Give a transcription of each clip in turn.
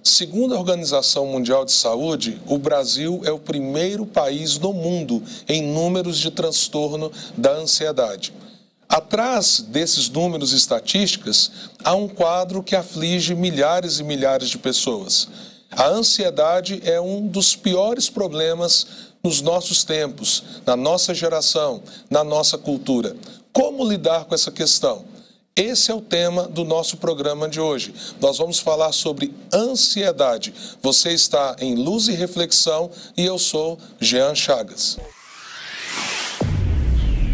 Segundo a Organização Mundial de Saúde, o Brasil é o primeiro país no mundo em números de transtorno da ansiedade. Atrás desses números e estatísticas, há um quadro que aflige milhares e milhares de pessoas. A ansiedade é um dos piores problemas nos nossos tempos, na nossa geração, na nossa cultura. Como lidar com essa questão? Esse é o tema do nosso programa de hoje. Nós vamos falar sobre ansiedade. Você está em Luz e Reflexão e eu sou Jean Chagas.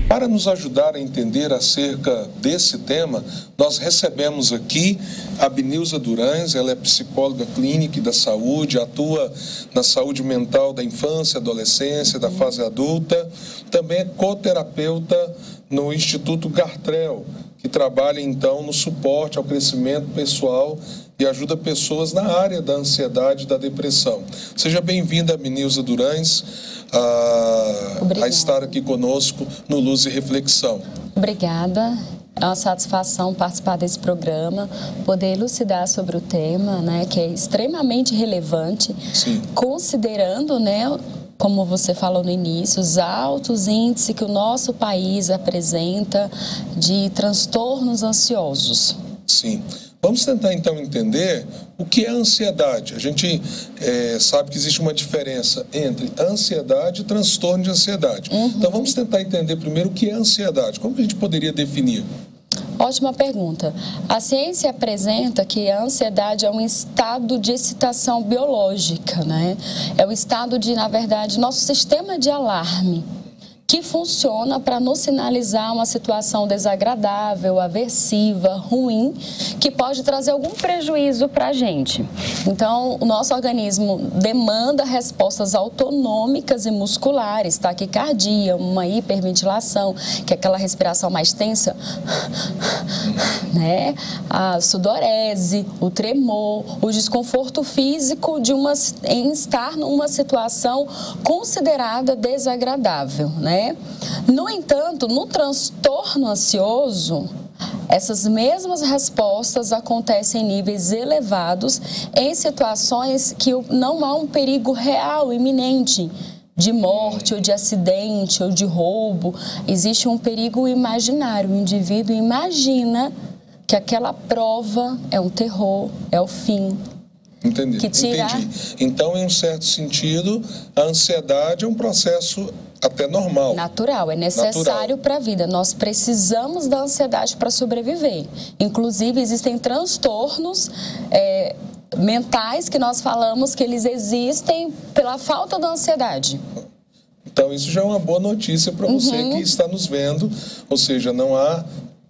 Para nos ajudar a entender acerca desse tema, nós recebemos aqui a Benilza Durães. Ela é psicóloga clínica e da saúde, atua na saúde mental da infância, adolescência, da fase adulta. Também é coterapeuta no Instituto Gartrell, que trabalha então no suporte ao crescimento pessoal e ajuda pessoas na área da ansiedade e da depressão. Seja bem-vinda, Benilza Durães, a estar aqui conosco no Luz e Reflexão. Obrigada. É uma satisfação participar desse programa, poder elucidar sobre o tema, né, que é extremamente relevante, Sim. Considerando, né, como você falou no início, os altos índices que o nosso país apresenta de transtornos ansiosos. Sim. Vamos tentar, então, entender o que é a ansiedade. A gente sabe que existe uma diferença entre ansiedade e transtorno de ansiedade. Então, vamos tentar entender primeiro o que é ansiedade. Como que a gente poderia definir? Ótima pergunta. A ciência apresenta que a ansiedade é um estado de excitação biológica, né? É o estado de, na verdade, nosso sistema de alarme, que funciona para nos sinalizar uma situação desagradável, aversiva, ruim, que pode trazer algum prejuízo para a gente. Então, o nosso organismo demanda respostas autonômicas e musculares, taquicardia, uma hiperventilação, que é aquela respiração mais tensa, né? A sudorese, o tremor, o desconforto físico em estar numa situação considerada desagradável, né? No entanto, no transtorno ansioso, essas mesmas respostas acontecem em níveis elevados em situações que não há um perigo real, iminente, de morte ou de acidente ou de roubo. Existe um perigo imaginário. O indivíduo imagina que aquela prova é um terror, é o fim. Entendi. Entendi. Então, em um certo sentido, a ansiedade é um processo até normal. Natural, é necessário para a vida. Nós precisamos da ansiedade para sobreviver. Inclusive, existem transtornos mentais que nós falamos que eles existem pela falta da ansiedade. Então, isso já é uma boa notícia para você que está nos vendo. Ou seja, não há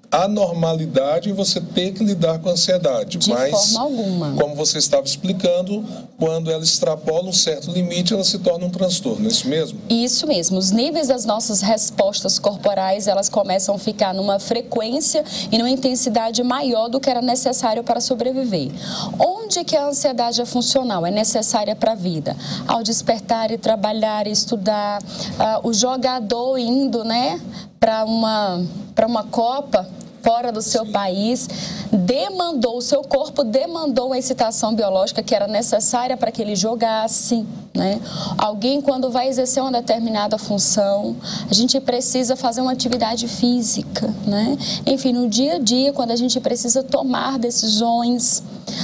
anormalidade em você ter que lidar com a ansiedade. De forma alguma. Como você estava explicando, quando ela extrapola um certo limite, ela se torna um transtorno, é isso mesmo? Isso mesmo. Os níveis das nossas respostas corporais, elas começam a ficar numa frequência e numa intensidade maior do que era necessário para sobreviver. Onde que a ansiedade é funcional? É necessária para a vida? Ao despertar e trabalhar e estudar, o jogador indo, né, para uma Copa fora do seu país, o seu corpo demandou a excitação biológica que era necessária para que ele jogasse, né? Alguém, quando vai exercer uma determinada função, a gente precisa fazer uma atividade física, né? Enfim, no dia a dia, quando a gente precisa tomar decisões,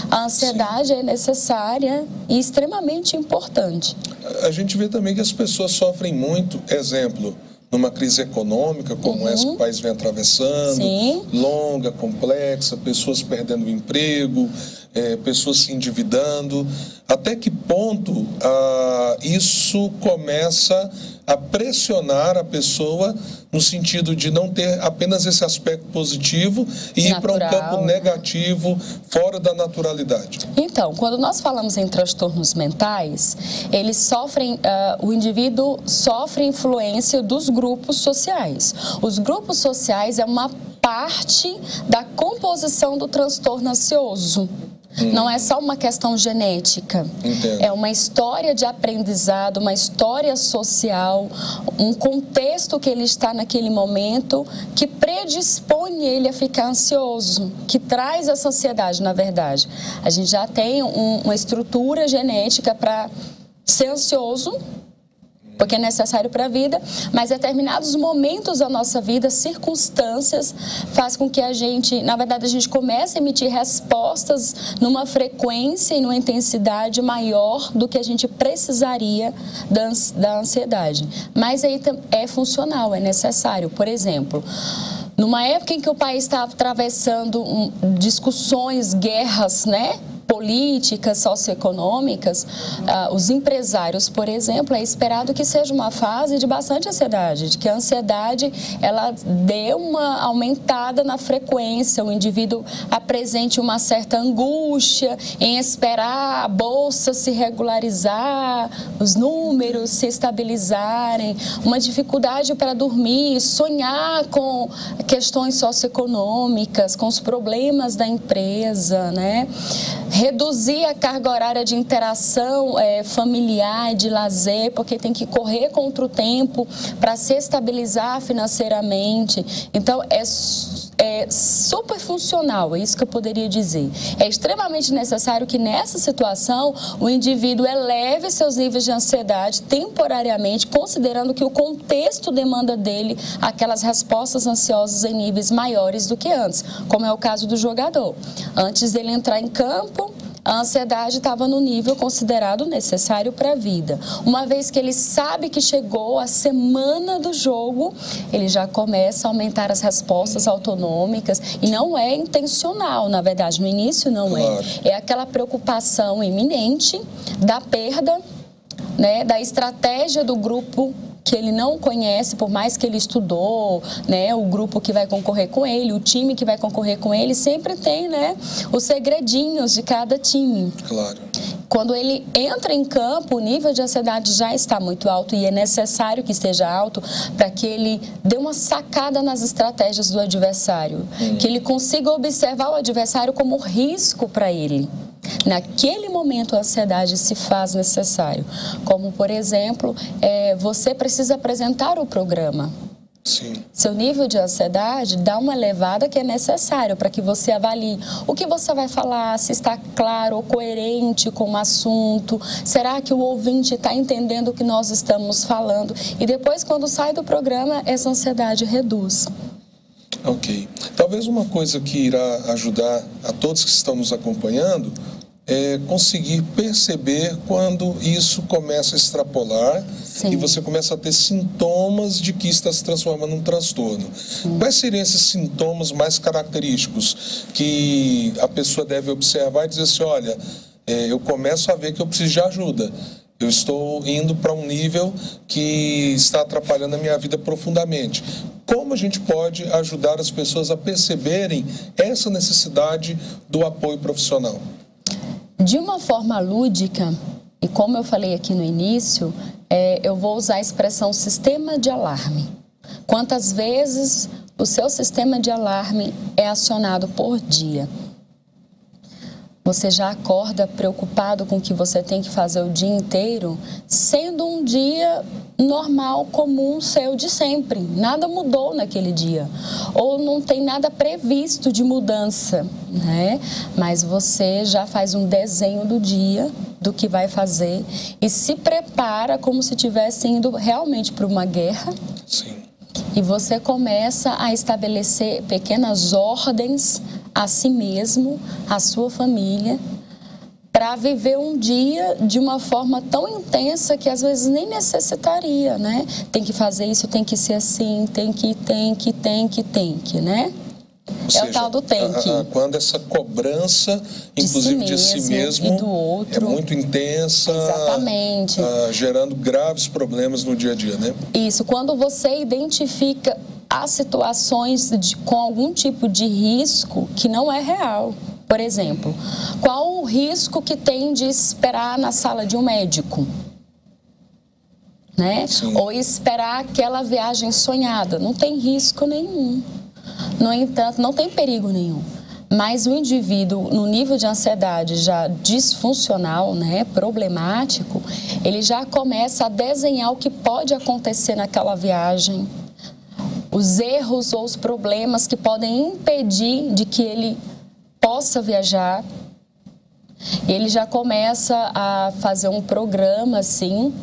a ansiedade é necessária e extremamente importante. A gente vê também que as pessoas sofrem muito, exemplo, numa crise econômica como essa que o país vem atravessando, Sim. longa, complexa, pessoas perdendo o emprego, pessoas se endividando. Até que ponto isso começa a pressionar a pessoa no sentido de não ter apenas esse aspecto positivo e ir para um campo negativo, fora da naturalidade? Então, quando nós falamos em transtornos mentais, eles sofrem, o indivíduo sofre influência dos grupos sociais. Os grupos sociais é uma parte da composição do transtorno ansioso. Não é só uma questão genética. Entendo. É uma história de aprendizado, uma história social, um contexto que ele está naquele momento que predispõe ele a ficar ansioso, que traz essa ansiedade, na verdade. A gente já tem uma estrutura genética para ser ansioso, porque é necessário para a vida, mas determinados momentos da nossa vida, circunstâncias, faz com que a gente, na verdade, a gente comece a emitir respostas numa frequência e numa intensidade maior do que a gente precisaria da ansiedade. Mas aí é funcional, é necessário. Por exemplo, numa época em que o país está atravessando discussões, guerras, né? Políticas, socioeconômicas, os empresários, por exemplo, é esperado que seja uma fase de bastante ansiedade, de que a ansiedade ela dê uma aumentada na frequência, o indivíduo apresente uma certa angústia em esperar a bolsa se regularizar, os números se estabilizarem, uma dificuldade para dormir, sonhar com questões socioeconômicas, com os problemas da empresa, né? Reduzir a carga horária de interação familiar, de lazer, porque tem que correr contra o tempo para se estabilizar financeiramente. Então, é super funcional, é isso que eu poderia dizer. É extremamente necessário que nessa situação o indivíduo eleve seus níveis de ansiedade temporariamente, considerando que o contexto demanda dele aquelas respostas ansiosas em níveis maiores do que antes, como é o caso do jogador. Antes dele entrar em campo, a ansiedade estava no nível considerado necessário para a vida. Uma vez que ele sabe que chegou a semana do jogo, ele já começa a aumentar as respostas autonômicas e não é intencional, na verdade, no início não claro. É aquela preocupação iminente da perda, né, da estratégia do grupo que ele não conhece, por mais que ele estudou, né, o grupo que vai concorrer com ele, o time que vai concorrer com ele, sempre tem, né, os segredinhos de cada time. Claro. Quando ele entra em campo, o nível de ansiedade já está muito alto e é necessário que esteja alto para que ele dê uma sacada nas estratégias do adversário, que ele consiga observar o adversário como risco para ele. Naquele momento, a ansiedade se faz necessário. Como, por exemplo, você precisa apresentar o programa. Sim. Seu nível de ansiedade dá uma elevada que é necessário para que você avalie o que você vai falar, se está claro ou coerente com o assunto, será que o ouvinte está entendendo o que nós estamos falando? E depois, quando sai do programa, essa ansiedade reduz. Ok. Talvez uma coisa que irá ajudar a todos que estão nos acompanhando é conseguir perceber quando isso começa a extrapolar. Sim. E você começa a ter sintomas de que está se transformando num transtorno. Sim. Quais seriam esses sintomas mais característicos que a pessoa deve observar e dizer assim, olha, eu começo a ver que eu preciso de ajuda. Eu estou indo para um nível que está atrapalhando a minha vida profundamente. Como a gente pode ajudar as pessoas a perceberem essa necessidade do apoio profissional? De uma forma lúdica, e como eu falei aqui no início, eu vou usar a expressão sistema de alarme. Quantas vezes o seu sistema de alarme é acionado por dia? Você já acorda preocupado com o que você tem que fazer o dia inteiro, sendo um dia normal, comum, seu de sempre. Nada mudou naquele dia. Ou não tem nada previsto de mudança, né? Mas você já faz um desenho do dia, do que vai fazer, e se prepara como se estivesse indo realmente para uma guerra. Sim. E você começa a estabelecer pequenas ordens a si mesmo, a sua família, para viver um dia de uma forma tão intensa que às vezes nem necessitaria, né? Tem que fazer isso, tem que ser assim, tem que, né? Ou seja, o tal do tem que. Quando essa cobrança, inclusive de si mesmo, e do outro, é muito intensa, exatamente, gerando graves problemas no dia a dia, né? Isso, quando você identifica as situações com algum tipo de risco que não é real. Por exemplo, qual o risco que tem de esperar na sala de um médico? Né? Ou esperar aquela viagem sonhada. Não tem risco nenhum. No entanto, não tem perigo nenhum. Mas o indivíduo, no nível de ansiedade já disfuncional, né, problemático, ele já começa a desenhar o que pode acontecer naquela viagem, os erros ou os problemas que podem impedir de que ele possa viajar. Ele já começa a fazer um programa, assim,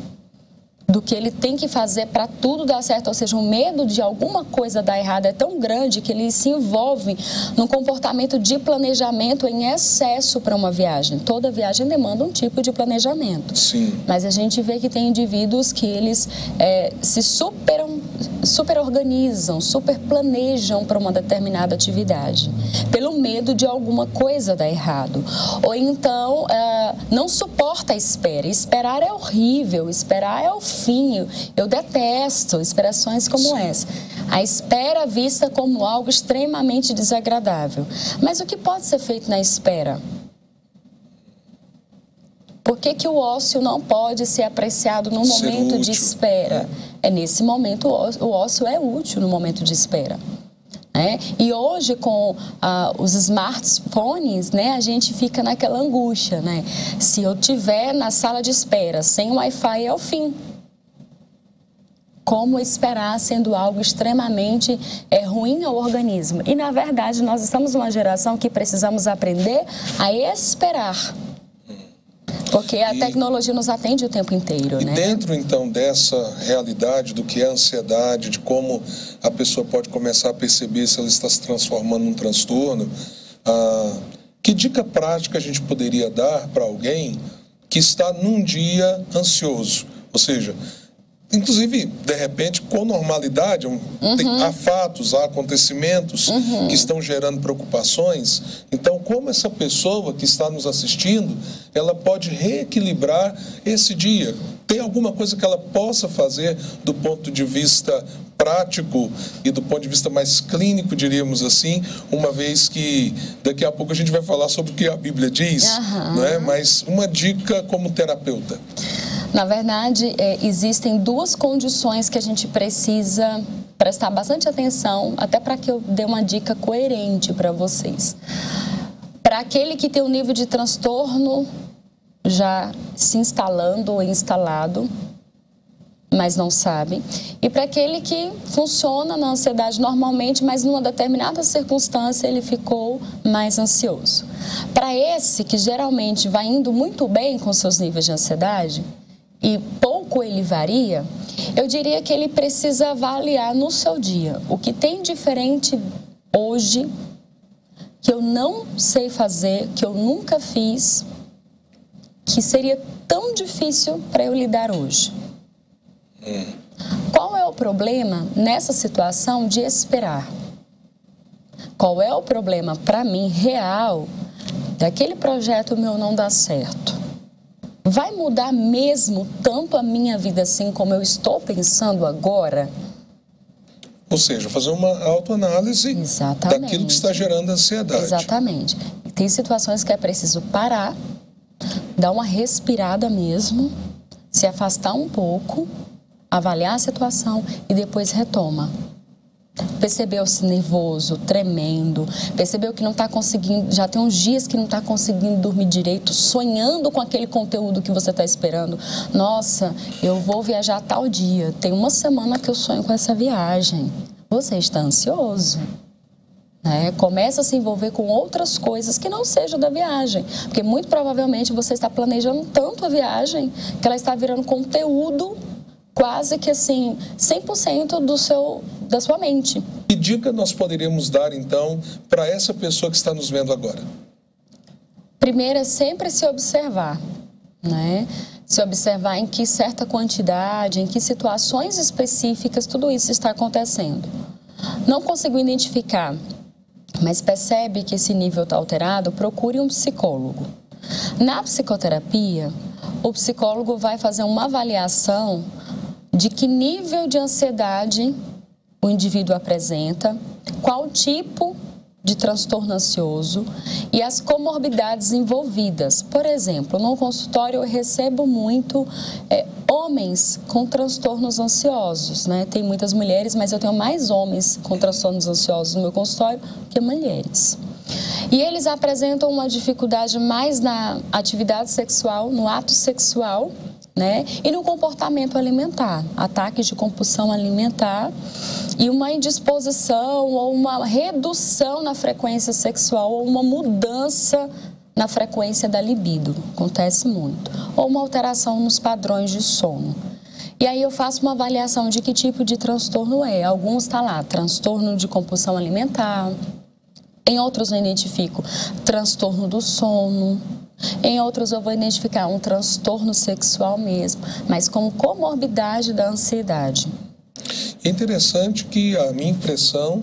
do que ele tem que fazer para tudo dar certo, ou seja, o medo de alguma coisa dar errado é tão grande que ele se envolve num comportamento de planejamento em excesso para uma viagem. Toda viagem demanda um tipo de planejamento. Sim. Mas a gente vê que tem indivíduos que eles se super organizam, super planejam para uma determinada atividade, pelo medo de alguma coisa dar errado. Ou então, não suporta a espera. Esperar é horrível, esperar é o fim. Eu detesto expressões como essa. A espera vista como algo extremamente desagradável. Mas o que pode ser feito na espera? Por que o ócio não pode ser apreciado no momento de espera? Nesse momento, o ócio é útil no momento de espera. E hoje, com os smartphones, né, a gente fica naquela angústia, né? Se eu estiver na sala de espera sem Wi-Fi, é o fim. Como esperar sendo algo extremamente ruim ao organismo? E, na verdade, nós estamos numa geração que precisamos aprender a esperar. Porque a tecnologia nos atende o tempo inteiro, né? Dentro, então, dessa realidade do que é ansiedade, de como a pessoa pode começar a perceber se ela está se transformando num transtorno, que dica prática a gente poderia dar para alguém que está num dia ansioso? Ou seja, inclusive, de repente, com normalidade, há fatos, há acontecimentos que estão gerando preocupações. Então, como essa pessoa que está nos assistindo, ela pode reequilibrar esse dia? Tem alguma coisa que ela possa fazer do ponto de vista prático e do ponto de vista mais clínico, diríamos assim, uma vez que daqui a pouco a gente vai falar sobre o que a Bíblia diz, não é? Mas uma dica como terapeuta. Na verdade, existem duas condições que a gente precisa prestar bastante atenção, até para que eu dê uma dica coerente para vocês. Para aquele que tem um nível de transtorno já se instalando ou instalado, mas não sabe, e para aquele que funciona na ansiedade normalmente, mas numa determinada circunstância ele ficou mais ansioso. Para esse que geralmente vai indo muito bem com seus níveis de ansiedade, e pouco ele varia, eu diria que ele precisa avaliar no seu dia o que tem diferente hoje, que eu não sei fazer, que eu nunca fiz, que seria tão difícil para eu lidar hoje. Qual é o problema nessa situação de esperar? Qual é o problema para mim real daquele projeto meu não dar certo? Vai mudar mesmo tanto a minha vida assim como eu estou pensando agora? Ou seja, fazer uma autoanálise daquilo que está gerando ansiedade. Exatamente. Tem situações que é preciso parar, dar uma respirada mesmo, se afastar um pouco, avaliar a situação e depois retoma. Percebeu-se nervoso, tremendo, percebeu que não está conseguindo, já tem uns dias que não está conseguindo dormir direito, sonhando com aquele conteúdo que você está esperando. Nossa, eu vou viajar tal dia, tem uma semana que eu sonho com essa viagem. Você está ansioso, né? Começa a se envolver com outras coisas que não sejam da viagem, porque muito provavelmente você está planejando tanto a viagem que ela está virando conteúdo quase que assim, 100% da sua mente. Que dica nós poderíamos dar, então, para essa pessoa que está nos vendo agora? Primeiro é sempre se observar, né? Se observar em que certa quantidade, em que situações específicas tudo isso está acontecendo. Não conseguiu identificar, mas percebe que esse nível está alterado, procure um psicólogo. Na psicoterapia, o psicólogo vai fazer uma avaliação de que nível de ansiedade o indivíduo apresenta, qual tipo de transtorno ansioso e as comorbidades envolvidas. Por exemplo, no consultório eu recebo muito homens com transtornos ansiosos, né? Tem muitas mulheres, mas eu tenho mais homens com transtornos ansiosos no meu consultório que mulheres. E eles apresentam uma dificuldade mais na atividade sexual, no ato sexual, né? E no comportamento alimentar, ataques de compulsão alimentar e uma indisposição ou uma redução na frequência sexual ou uma mudança na frequência da libido, acontece muito, ou uma alteração nos padrões de sono. E aí eu faço uma avaliação de que tipo de transtorno é. Alguns está lá, transtorno de compulsão alimentar, em outros eu identifico transtorno do sono, em outros eu vou identificar um transtorno sexual mesmo, mas com comorbidade da ansiedade. É interessante que a minha impressão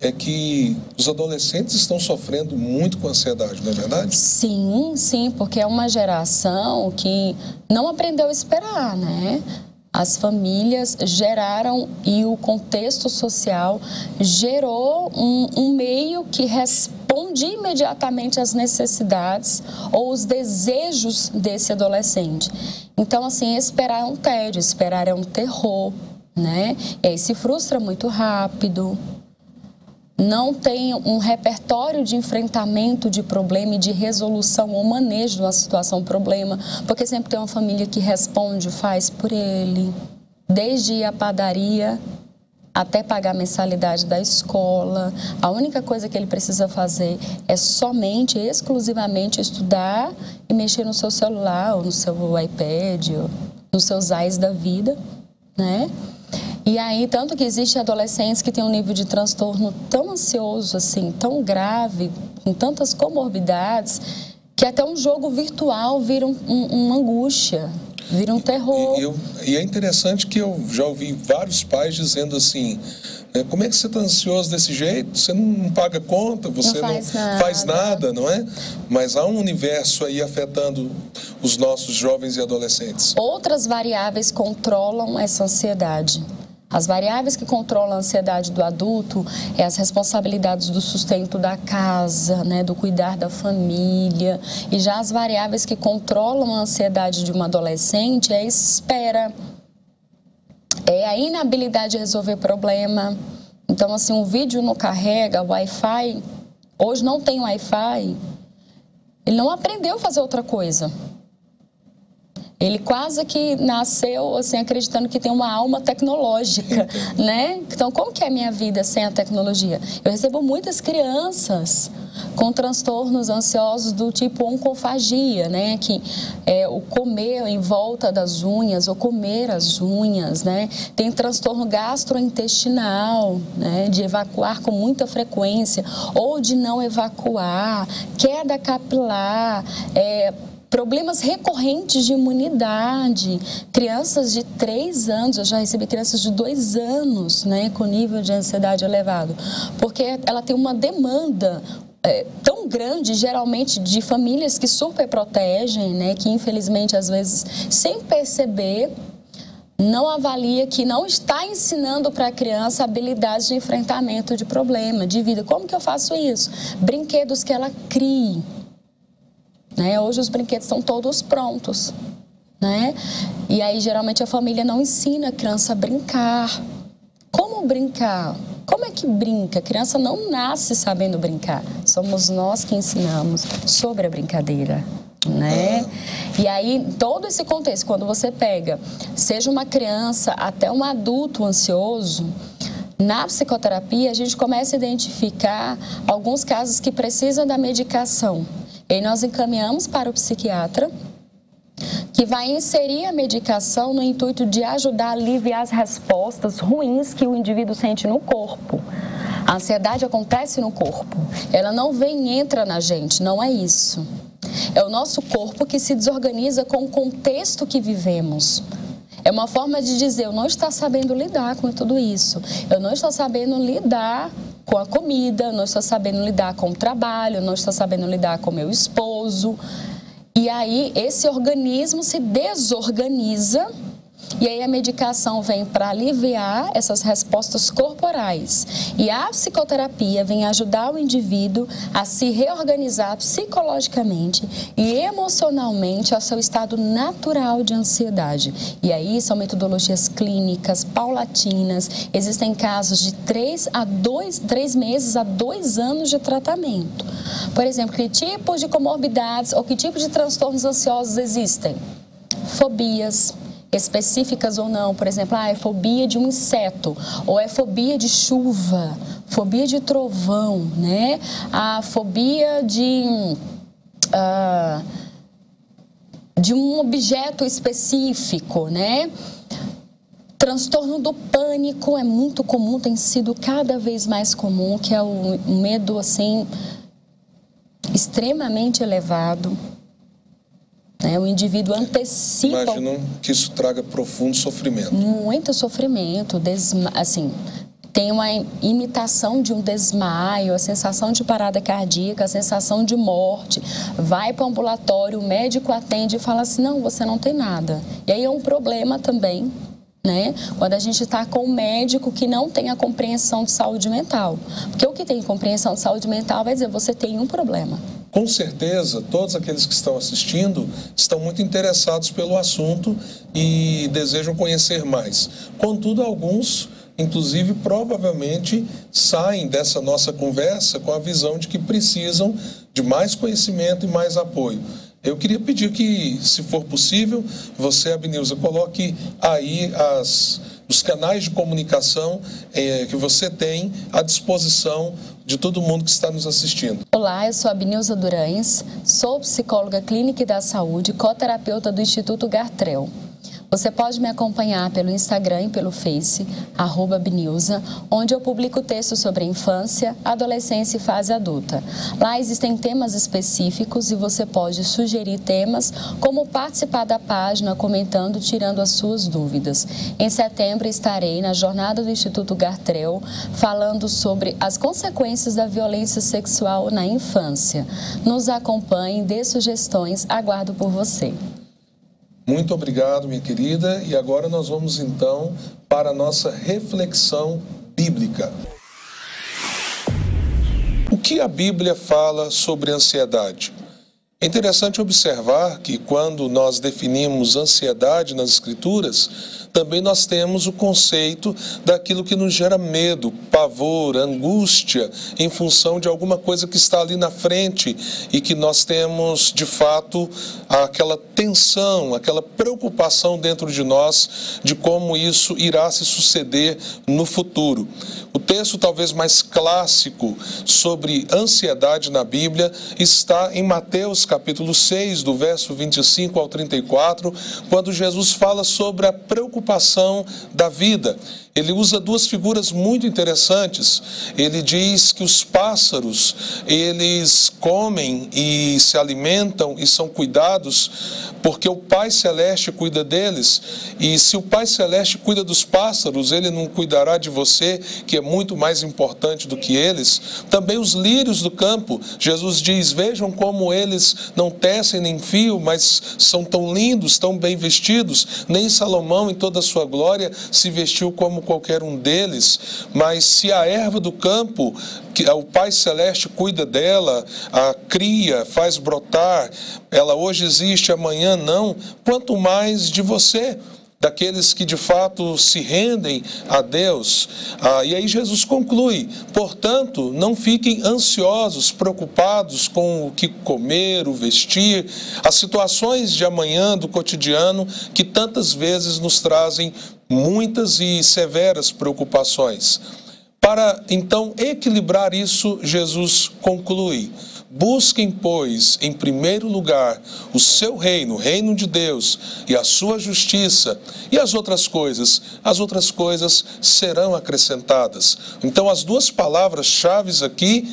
é que os adolescentes estão sofrendo muito com ansiedade, não é verdade? Sim, sim, porque é uma geração que não aprendeu a esperar, né? As famílias geraram e o contexto social gerou um meio que responde imediatamente às necessidades ou os desejos desse adolescente. Então, assim, esperar é um tédio, esperar é um terror, né? E aí se frustra muito rápido. Não tem um repertório de enfrentamento de problema e de resolução ou manejo de uma situação problema, porque sempre tem uma família que responde, faz por ele, desde ir à padaria até pagar a mensalidade da escola. A única coisa que ele precisa fazer é somente, exclusivamente estudar e mexer no seu celular ou no seu iPad, ou nos seus AIS da vida, né? E aí, tanto que existem adolescentes que têm um nível de transtorno tão ansioso, assim, tão grave, com tantas comorbidades, que até um jogo virtual vira uma angústia, vira um terror. E é interessante que eu já ouvi vários pais dizendo assim, né, como é que você está ansioso desse jeito? Você não paga conta, você não faz nada, não é? Mas há um universo aí afetando os nossos jovens e adolescentes. Outras variáveis controlam essa ansiedade. As variáveis que controlam a ansiedade do adulto é as responsabilidades do sustento da casa, né, do cuidar da família. E já as variáveis que controlam a ansiedade de um adolescente é a espera, é a inabilidade de resolver problema. Então, assim, um vídeo não carrega, o Wi-Fi, hoje não tem Wi-Fi, ele não aprendeu a fazer outra coisa. Ele quase que nasceu, assim, acreditando que tem uma alma tecnológica, né? Então, como que é a minha vida sem a tecnologia? Eu recebo muitas crianças com transtornos ansiosos do tipo oncofagia, né? Que é o comer em volta das unhas ou comer as unhas, né? Tem transtorno gastrointestinal, né? De evacuar com muita frequência ou de não evacuar, queda capilar, problemas recorrentes de imunidade, crianças de 3 anos, eu já recebi crianças de 2 anos, né, com nível de ansiedade elevado, porque ela tem uma demanda tão grande, geralmente de famílias que superprotegem, né, que infelizmente às vezes sem perceber, não avalia que não está ensinando para a criança habilidades de enfrentamento de problema, de vida. Como que eu faço isso? Brinquedos que ela crie. Né? Hoje os brinquedos estão todos prontos, né? E aí geralmente a família não ensina a criança a brincar. Como brincar? Como é que brinca? A criança não nasce sabendo brincar. Somos nós que ensinamos sobre a brincadeira, né? E aí todo esse contexto, quando você pega, seja uma criança até um adulto ansioso, na psicoterapia a gente começa a identificar alguns casos que precisam da medicação. E nós encaminhamos para o psiquiatra, que vai inserir a medicação no intuito de ajudar a aliviar as respostas ruins que o indivíduo sente no corpo. A ansiedade acontece no corpo, ela não vem e entra na gente, não é isso. É o nosso corpo que se desorganiza com o contexto que vivemos. É uma forma de dizer, eu não estou sabendo lidar com tudo isso, eu não estou sabendo lidar com a comida, não estou sabendo lidar com o trabalho, não estou sabendo lidar com meu esposo. E aí esse organismo se desorganiza E aí a medicação vem para aliviar essas respostas corporais. E a psicoterapia vem ajudar o indivíduo a se reorganizar psicologicamente e emocionalmente ao seu estado natural de ansiedade. E aí são metodologias clínicas, paulatinas. Existem casos de 3 meses a 2 anos de tratamento. Por exemplo, que tipos de comorbidades ou que tipos de transtornos ansiosos existem? Fobias específicas ou não, por exemplo, é fobia de um inseto, ou é fobia de chuva, fobia de trovão, né? A fobia de um objeto específico, né? Transtorno do pânico é muito comum, tem sido cada vez mais comum, que é o medo, assim, extremamente elevado. O indivíduo antecipa... Imagino que isso traga profundo sofrimento. Muito sofrimento, assim, tem uma imitação de um desmaio, a sensação de parada cardíaca, a sensação de morte. Vai para o ambulatório, o médico atende e fala assim, não, você não tem nada. E aí é um problema também, né? Quando a gente está com um médico que não tem a compreensão de saúde mental. Porque o que tem compreensão de saúde mental vai dizer, você tem um problema. Com certeza, todos aqueles que estão assistindo estão muito interessados pelo assunto e desejam conhecer mais. Contudo, alguns, inclusive, provavelmente saem dessa nossa conversa com a visão de que precisam de mais conhecimento e mais apoio. Eu queria pedir que, se for possível, você, Abnilza, coloque aí os canais de comunicação que você tem à disposição de todo mundo que está nos assistindo. Olá, eu sou a Abnilza Durães, sou psicóloga clínica e da saúde, coterapeuta do Instituto Gartrell. Você pode me acompanhar pelo Instagram e pelo Face, @Abnilza, onde eu publico textos sobre a infância, adolescência e fase adulta. Lá existem temas específicos e você pode sugerir temas, como participar da página comentando, tirando as suas dúvidas. Em setembro estarei na jornada do Instituto Gartrell falando sobre as consequências da violência sexual na infância. Nos acompanhe, dê sugestões, aguardo por você. Muito obrigado, minha querida. E agora nós vamos, então, para a nossa reflexão bíblica. O que a Bíblia fala sobre ansiedade? É interessante observar que quando nós definimos ansiedade nas Escrituras, também nós temos o conceito daquilo que nos gera medo, pavor, angústia, em função de alguma coisa que está ali na frente e que nós temos, de fato, aquela tensão, aquela preocupação dentro de nós de como isso irá se suceder no futuro. O texto talvez mais clássico sobre ansiedade na Bíblia está em Mateus capítulo 6, do verso 25 ao 34, quando Jesus fala sobre a preocupação da vida. Ele usa duas figuras muito interessantes. Ele diz que os pássaros, eles comem e se alimentam e são cuidados porque o Pai Celeste cuida deles. E se o Pai Celeste cuida dos pássaros, Ele não cuidará de você, que é muito mais importante do que eles. Também os lírios do campo, Jesus diz, vejam como eles não tecem nem fiam, mas são tão lindos, tão bem vestidos. Nem Salomão, em toda a sua glória, se vestiu como qualquer um deles. Mas se a erva do campo, que o Pai Celeste cuida dela, a cria, faz brotar, ela hoje existe, amanhã não, quanto mais de você, daqueles que de fato se rendem a Deus. E aí Jesus conclui, portanto, não fiquem ansiosos, preocupados com o que comer, o vestir, as situações de amanhã, do cotidiano, que tantas vezes nos trazem muitas e severas preocupações. Para, então, equilibrar isso, Jesus conclui, busquem, pois, em primeiro lugar, o seu reino, o reino de Deus, e a sua justiça, e as outras coisas serão acrescentadas. Então, as duas palavras-chave aqui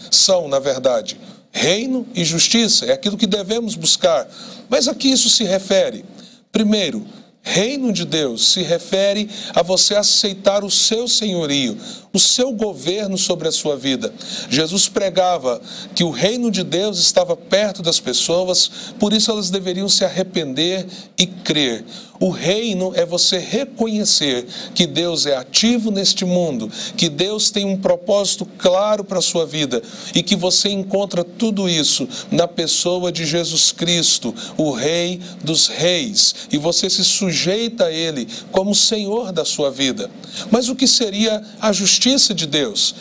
são, na verdade, reino e justiça, é aquilo que devemos buscar. Mas a que isso se refere? Primeiro, Reino de Deus se refere a você aceitar o seu senhorio, o seu governo sobre a sua vida. Jesus pregava que o reino de Deus estava perto das pessoas, por isso elas deveriam se arrepender e crer. O reino é você reconhecer que Deus é ativo neste mundo, que Deus tem um propósito claro para a sua vida e que você encontra tudo isso na pessoa de Jesus Cristo, o Rei dos Reis, e você se sujeita a Ele como Senhor da sua vida. Mas o que seria a justiça de Deus?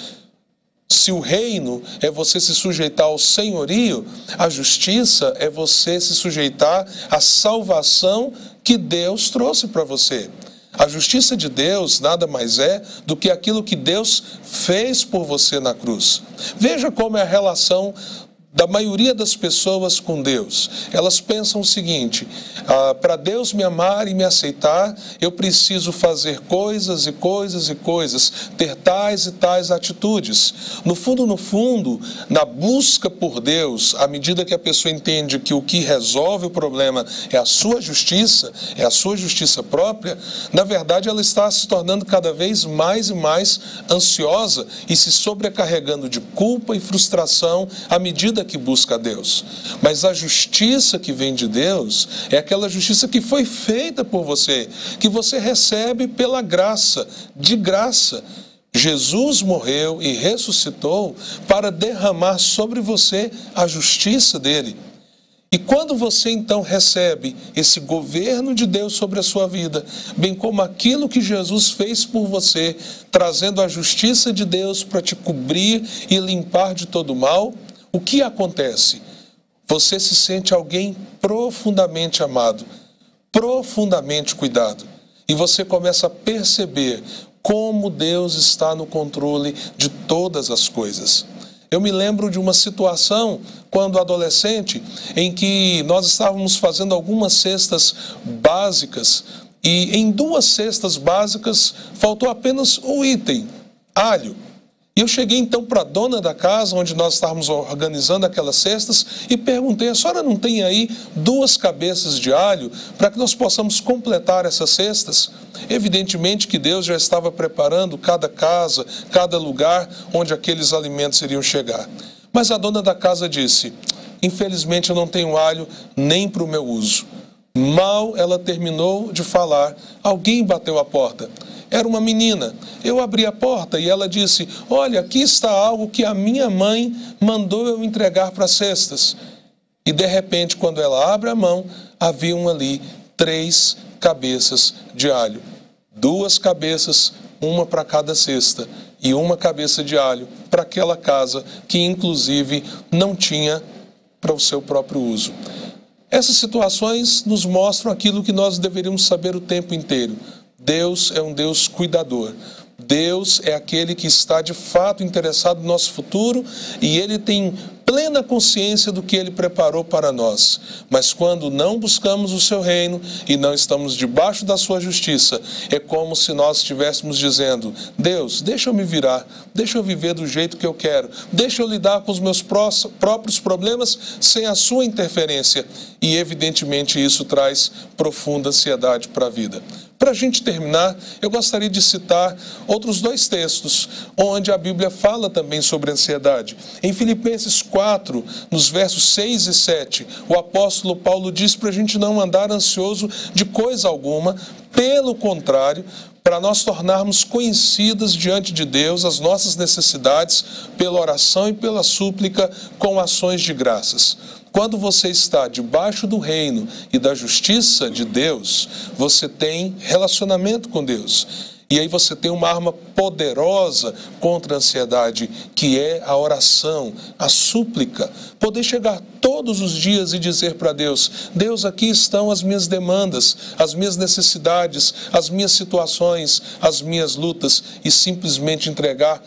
Se o reino é você se sujeitar ao senhorio, a justiça é você se sujeitar à salvação que Deus trouxe para você. A justiça de Deus nada mais é do que aquilo que Deus fez por você na cruz. Veja como é a relação da maioria das pessoas com Deus. Elas pensam o seguinte: para Deus me amar e me aceitar, eu preciso fazer coisas e coisas e coisas, ter tais e tais atitudes. No fundo, na busca por Deus, à medida que a pessoa entende que o que resolve o problema é a sua justiça própria, na verdade ela está se tornando cada vez mais e mais ansiosa e se sobrecarregando de culpa e frustração à medida que busca a Deus. Mas a justiça que vem de Deus é aquela justiça que foi feita por você, que você recebe pela graça, de graça. Jesus morreu e ressuscitou para derramar sobre você a justiça dele. E quando você então recebe esse governo de Deus sobre a sua vida, bem como aquilo que Jesus fez por você, trazendo a justiça de Deus para te cobrir e limpar de todo mal, o que acontece? Você se sente alguém profundamente amado, profundamente cuidado. E você começa a perceber como Deus está no controle de todas as coisas. Eu me lembro de uma situação, quando adolescente, em que nós estávamos fazendo algumas cestas básicas, e em 2 cestas básicas faltou apenas um item: alho. E eu cheguei então para a dona da casa, onde nós estávamos organizando aquelas cestas, e perguntei: a senhora não tem aí 2 cabeças de alho para que nós possamos completar essas cestas? Evidentemente que Deus já estava preparando cada casa, cada lugar onde aqueles alimentos iriam chegar. Mas a dona da casa disse: infelizmente eu não tenho alho nem para o meu uso. Mal ela terminou de falar, alguém bateu a porta. Era uma menina. Eu abri a porta e ela disse: olha, aqui está algo que a minha mãe mandou eu entregar para as cestas. E de repente, quando ela abre a mão, haviam ali 3 cabeças de alho. 2 cabeças, uma para cada cesta, e 1 cabeça de alho para aquela casa que inclusive não tinha para o seu próprio uso. Essas situações nos mostram aquilo que nós deveríamos saber o tempo inteiro. Deus é um Deus cuidador. Deus é aquele que está de fato interessado no nosso futuro e Ele tem plena consciência do que Ele preparou para nós. Mas quando não buscamos o seu reino e não estamos debaixo da sua justiça, é como se nós estivéssemos dizendo: Deus, deixa eu me virar, deixa eu viver do jeito que eu quero, deixa eu lidar com os meus próprios problemas sem a sua interferência. E evidentemente isso traz profunda ansiedade para a vida. Para a gente terminar, eu gostaria de citar outros 2 textos, onde a Bíblia fala também sobre ansiedade. Em Filipenses 4, nos versos 6 e 7, o apóstolo Paulo diz para a gente não andar ansioso de coisa alguma, pelo contrário, para nós tornarmos conhecidas diante de Deus as nossas necessidades pela oração e pela súplica com ações de graças. Quando você está debaixo do reino e da justiça de Deus, você tem relacionamento com Deus. E aí você tem uma arma poderosa contra a ansiedade, que é a oração, a súplica. Poder chegar todos os dias e dizer para Deus: Deus, aqui estão as minhas demandas, as minhas necessidades, as minhas situações, as minhas lutas, e simplesmente entregar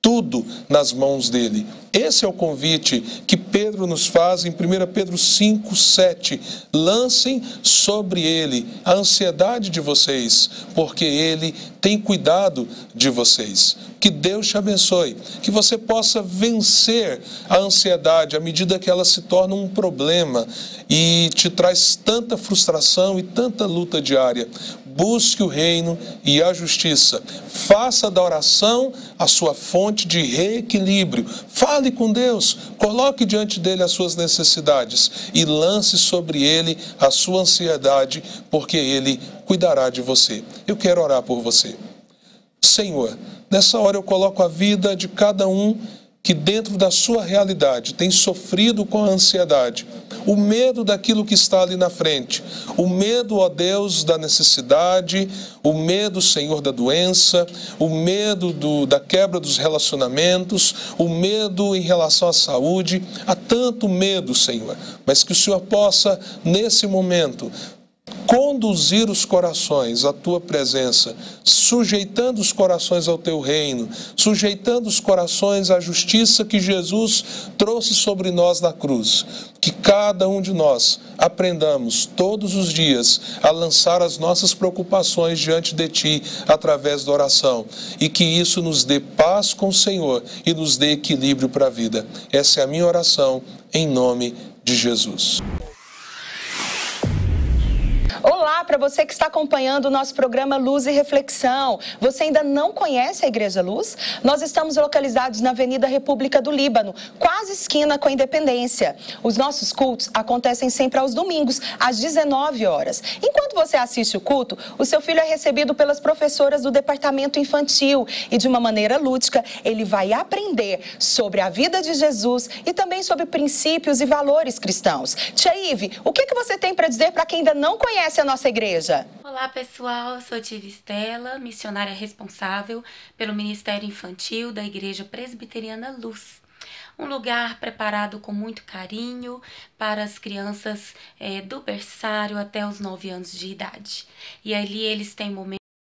tudo nas mãos dele. Esse é o convite que Pedro nos faz em 1 Pedro 5, 7. Lancem sobre ele a ansiedade de vocês, porque ele tem cuidado de vocês. Que Deus te abençoe, que você possa vencer a ansiedade à medida que ela se torna um problema e te traz tanta frustração e tanta luta diária. Busque o reino e a justiça. Faça da oração a sua fonte de reequilíbrio. Fale com Deus, coloque diante dele as suas necessidades e lance sobre ele a sua ansiedade, porque ele cuidará de você. Eu quero orar por você. Senhor, nessa hora eu coloco a vida de cada um que dentro da sua realidade tem sofrido com a ansiedade, o medo daquilo que está ali na frente, o medo, ó Deus, da necessidade, o medo, Senhor, da doença, o medo da quebra dos relacionamentos, o medo em relação à saúde. Há tanto medo, Senhor, mas que o Senhor possa, nesse momento, conduzir os corações à Tua presença, sujeitando os corações ao Teu reino, sujeitando os corações à justiça que Jesus trouxe sobre nós na cruz. Que cada um de nós aprendamos todos os dias a lançar as nossas preocupações diante de Ti através da oração e que isso nos dê paz com o Senhor e nos dê equilíbrio para a vida. Essa é a minha oração em nome de Jesus. Olá, para você que está acompanhando o nosso programa Luz e Reflexão. Você ainda não conhece a Igreja Luz? Nós estamos localizados na Avenida República do Líbano, quase esquina com a Independência. Os nossos cultos acontecem sempre aos domingos, às 19 horas. Enquanto você assiste o culto, o seu filho é recebido pelas professoras do departamento infantil e, de uma maneira lúdica, ele vai aprender sobre a vida de Jesus e também sobre princípios e valores cristãos. Tia Ive, o que você tem para dizer para quem ainda não conhece a nossa igreja? Olá pessoal, eu sou tia Estela, missionária responsável pelo Ministério Infantil da Igreja Presbiteriana Luz. Um lugar preparado com muito carinho para as crianças do berçário até os 9 anos de idade. E ali eles têm momentos